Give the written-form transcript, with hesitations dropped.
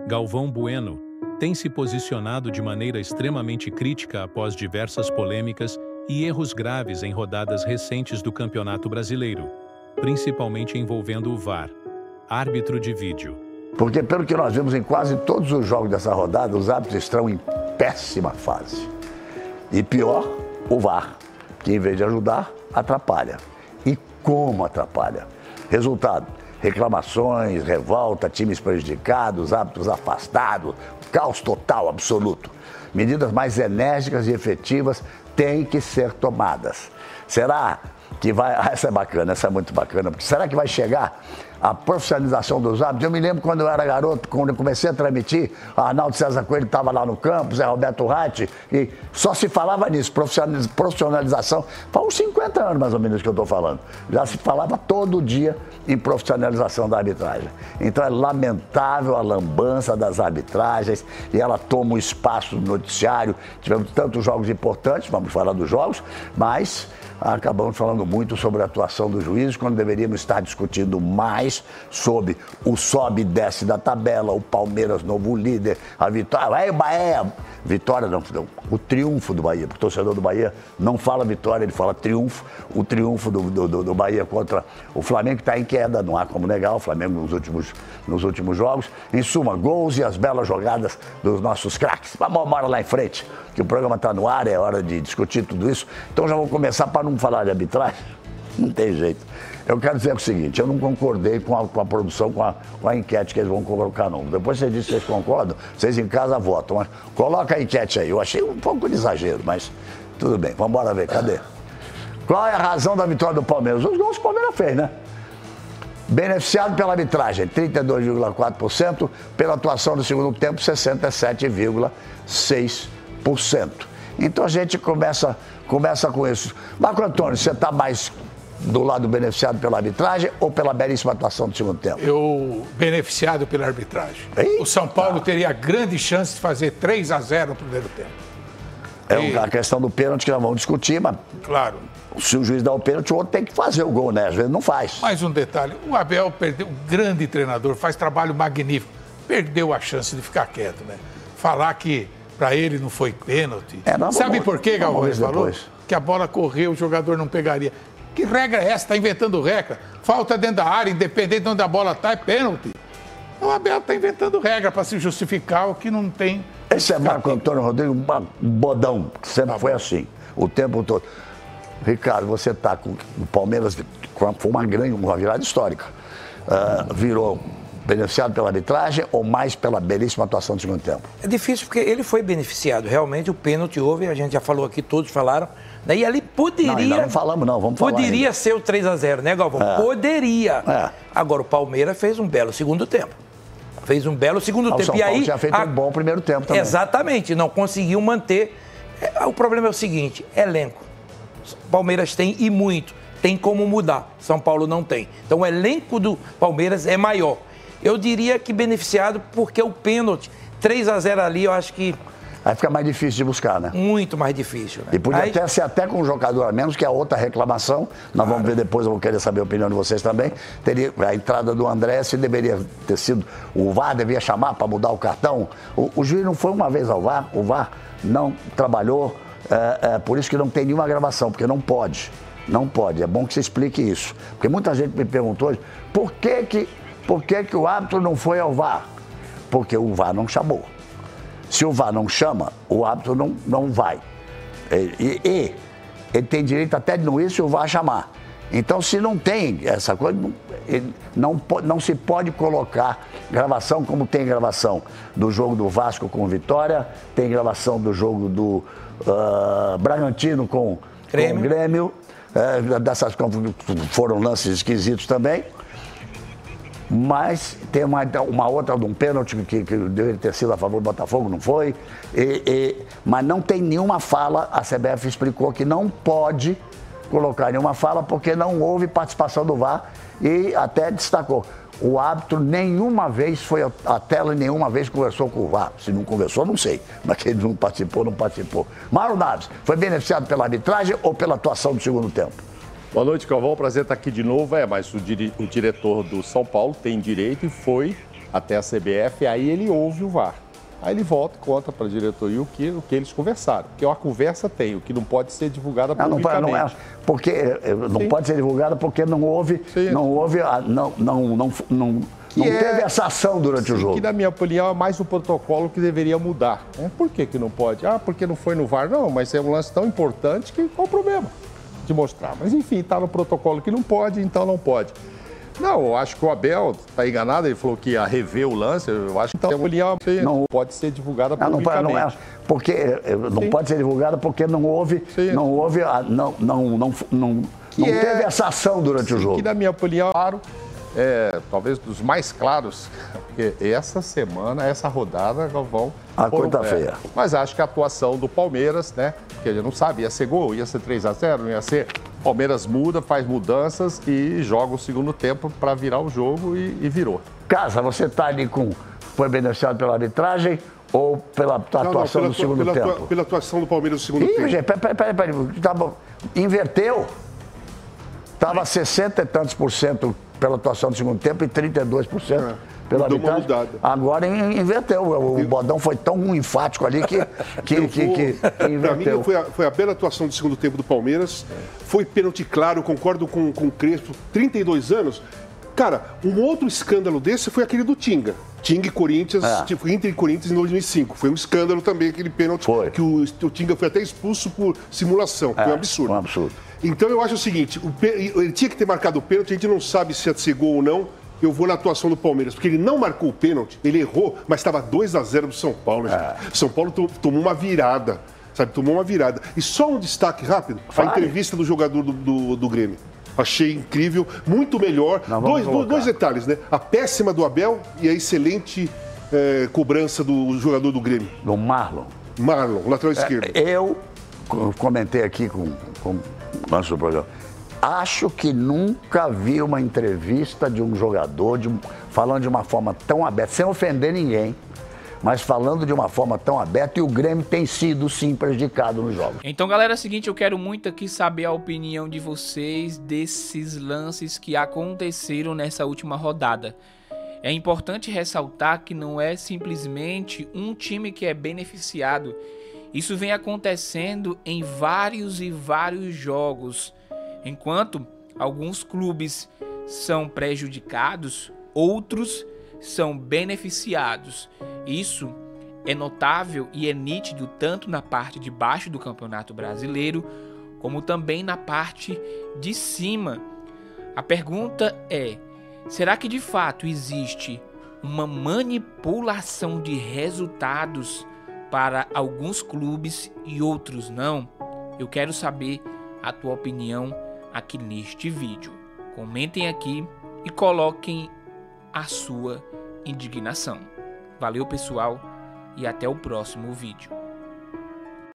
Galvão Bueno, tem se posicionado de maneira extremamente crítica após diversas polêmicas e erros graves em rodadas recentes do Campeonato Brasileiro, principalmente envolvendo o VAR, árbitro de vídeo. Porque, pelo que nós vimos em quase todos os jogos dessa rodada, os árbitros estão em péssima fase. E pior, o VAR, que em vez de ajudar, atrapalha. E como atrapalha? Resultado: reclamações, revolta, times prejudicados, árbitros afastados, caos total, absoluto. Medidas mais enérgicas e efetivas têm que ser tomadas. Será que vai... Essa é bacana, essa é muito bacana, porque será que vai chegar a profissionalização dos árbitros? Eu me lembro quando eu era garoto, quando eu comecei a transmitir, Arnaldo César Coelho estava lá no campo, Zé Roberto Ratti, e só se falava nisso, profissionalização. Faz uns 50 anos mais ou menos que eu estou falando. Já se falava todo dia em profissionalização da arbitragem. Então é lamentável a lambança das arbitragens e ela toma um espaço no noticiário. Tivemos tantos jogos importantes, vamos falar dos jogos, mas acabamos falando muito sobre a atuação dos juízes, quando deveríamos estar discutindo mais sobre o sobe e desce da tabela, o Palmeiras novo líder, a vitória, aí o Bahia, vitória não, o triunfo do Bahia, porque o torcedor do Bahia não fala vitória, ele fala triunfo, o triunfo do Bahia contra o Flamengo, que está em queda, não há como negar, o Flamengo nos últimos jogos. Em suma, gols e as belas jogadas dos nossos craques. Vamos embora lá em frente, que o programa está no ar, é hora de discutir tudo isso. Então já vou começar, para não falar de arbitragem, não tem jeito. Eu quero dizer o seguinte: eu não concordei com a produção, com a enquete que eles vão colocar, não. Depois você diz que vocês concordam, vocês em casa votam. Mas coloca a enquete aí. Eu achei um pouco de exagero, mas tudo bem. Vamos embora ver, cadê? Qual é a razão da vitória do Palmeiras? Os gols que o Palmeiras fez, né? Beneficiado pela arbitragem, 32,4%. Pela atuação no segundo tempo, 67,6%. Então a gente começa com isso. Marco Antônio, você está mais do lado beneficiado pela arbitragem ou pela belíssima atuação do segundo tempo? Eu beneficiado pela arbitragem. Eita. O São Paulo teria grande chance de fazer 3-0 no primeiro tempo. É a questão do pênalti que nós vamos discutir, mas claro, se o juiz dá o pênalti, o outro tem que fazer o gol, né? Às vezes não faz. Mais um detalhe, o Abel perdeu, um grande treinador, faz trabalho magnífico, perdeu a chance de ficar quieto, né? Falar que para ele não foi pênalti. Sabe por quê, Galvão falou? Que a bola correu, o jogador não pegaria. Que regra é essa? Está inventando regra. Falta dentro da área, independente de onde a bola está, é pênalti. O Abel está inventando regra para se justificar o que não tem. Esse é Marco Antônio Rodrigues, um bodão, que sempre foi assim, o tempo todo. Ricardo, você está com o Palmeiras, foi uma virada histórica. Virou beneficiado pela arbitragem ou mais pela belíssima atuação do segundo tempo? É difícil porque ele foi beneficiado. Realmente o pênalti houve, a gente já falou aqui, todos falaram. Daí ali poderia... Não, ainda não falamos não, vamos falar. Poderia ser o 3-0, né, Galvão? Poderia. Agora o Palmeiras fez um belo segundo tempo. Fez um belo segundo tempo. O São Paulo tinha feito um bom primeiro tempo também. Exatamente, não conseguiu manter. O problema é o seguinte, elenco. Palmeiras tem e muito. Tem como mudar. São Paulo não tem. Então o elenco do Palmeiras é maior. Eu diria que beneficiado porque o pênalti, 3-0 ali, eu acho que... Aí fica mais difícil de buscar, né? Muito mais difícil, né? E podia ser até com um jogador a menos, que é outra reclamação. Nós vamos ver depois, eu vou querer saber a opinião de vocês também. Teria a entrada do André, se deveria ter sido... O VAR devia chamar para mudar o cartão. O juiz não foi uma vez ao VAR, o VAR não trabalhou, por isso que não tem nenhuma gravação, porque não pode. Não pode, é bom que você explique isso. Porque muita gente me perguntou hoje, por que o árbitro não foi ao VAR? Porque o VAR não chamou. Se o VAR não chama, o árbitro não vai. E ele tem direito até de não ir se o VAR chamar. Então, se não tem essa coisa, não se pode colocar gravação como tem gravação do jogo do Vasco com Vitória, tem gravação do jogo do Bragantino com o Grêmio. Dessas foram lances esquisitos também. Mas tem uma outra de um pênalti que deveria ter sido a favor do Botafogo, não foi. Mas não tem nenhuma fala, a CBF explicou que não pode colocar nenhuma fala porque não houve participação do VAR e até destacou. O árbitro nenhuma vez foi à tela e nenhuma vez conversou com o VAR. Se não conversou, não sei. Mas que ele não participou, não participou. Mauro Naves, foi beneficiado pela arbitragem ou pela atuação do segundo tempo? Boa noite, Galvão. Prazer estar aqui de novo. Mas o diretor do São Paulo tem direito e foi até a CBF, aí ele ouve o VAR. Aí ele volta e conta para a diretoria o que eles conversaram. Porque a conversa tem, o que não pode ser divulgada publicamente. Não pode ser divulgada porque não houve, não teve essa ação durante o jogo. Que, na minha opinião, é mais o protocolo que deveria mudar. Por que não pode? Porque não foi no VAR. Não, mas é um lance tão importante que qual o problema de mostrar? Mas, enfim, está no protocolo que não pode, então não pode. Não, eu acho que o Abel está enganado, ele falou que ia rever o lance, eu acho que então, não pode ser divulgada publicamente. Não pode ser divulgada porque não teve essa ação durante o jogo. Que, na minha opinião, claro, talvez dos mais claros, porque essa semana, essa rodada, vão... A conta feia. Mas acho que a atuação do Palmeiras, né, que a gente não sabe, ia ser gol, ia ser 3-0, não ia ser... Palmeiras muda, faz mudanças e joga o segundo tempo para virar o jogo e virou. Casa, você está ali foi beneficiado pela arbitragem ou pela atuação do segundo tempo? Pela atuação do Palmeiras no segundo tempo. Gente, peraí. Inverteu. Estava 60 e tantos % pela atuação do segundo tempo e 32% pela arbitragem. Agora inverteu. O Bodão foi tão enfático ali que inverteu. Para mim, foi a bela atuação do segundo tempo do Palmeiras. Foi pênalti claro, concordo com o Crespo. 32 anos. Cara, um outro escândalo desse foi aquele do Tinga. Tinga e Corinthians, Inter e Corinthians em 2005. Foi um escândalo também, aquele pênalti que o Tinga foi até expulso por simulação. Foi um absurdo. Um absurdo. Então eu acho o seguinte, ele tinha que ter marcado o pênalti, a gente não sabe se ia ser gol ou não. Eu vou na atuação do Palmeiras, porque ele não marcou o pênalti, ele errou, mas estava 2-0 pro São Paulo. São Paulo tomou uma virada, sabe? Tomou uma virada. E só um destaque rápido, a entrevista do jogador do Grêmio. Achei incrível, muito melhor. Dois detalhes, né? A péssima do Abel e a excelente cobrança do jogador do Grêmio. Do Marlon. Marlon, lateral esquerdo. Eu comentei aqui antes do programa. Acho que nunca vi uma entrevista de um jogador falando de uma forma tão aberta, sem ofender ninguém, mas falando de uma forma tão aberta, e o Grêmio tem sido, sim, prejudicado nos jogos. Então, galera, é o seguinte, eu quero muito aqui saber a opinião de vocês desses lances que aconteceram nessa última rodada. É importante ressaltar que não é simplesmente um time que é beneficiado. Isso vem acontecendo em vários e vários jogos. Enquanto alguns clubes são prejudicados, outros são beneficiados. Isso é notável e é nítido tanto na parte de baixo do Campeonato Brasileiro, como também na parte de cima. A pergunta é: será que de fato existe uma manipulação de resultados para alguns clubes e outros não? Eu quero saber a tua opinião aqui neste vídeo. Comentem aqui e coloquem a sua indignação. Valeu, pessoal, e até o próximo vídeo.